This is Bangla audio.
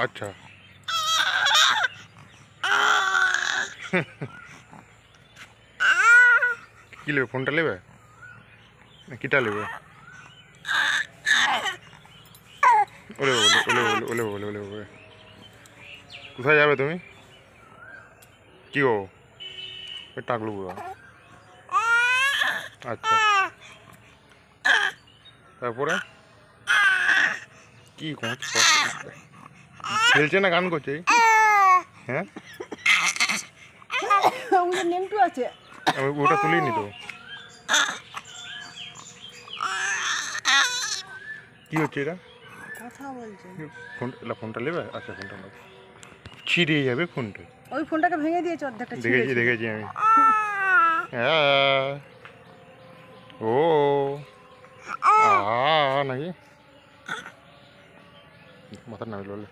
আচ্ছা কি নেবে, ফোনটা নেবে না কিটা নেবে? ওলে বলে ওলে বলে ওলে বলে ওলে বলে কোথায় যাবে তুমি? কি গো টাকলু বুড়া। আচ্ছা তারপরে কি খেলছে না গান করছে? হ্যাঁ নেমটু আছে, আমি ওটা তুলিনি তো। কি হচ্ছে এটা? কথা বলছে। ফোনটা নেবে? আচ্ছা ফোনটা নেবে, ছিঁড়ে যাবে ফোনটা। ওই ফোনটাকে ভেঙে দিয়েছে অর্ধেকটা, দেখেছি দেখেছি আমি। হ্যাঁ ও নাকি মাথার নামে বলে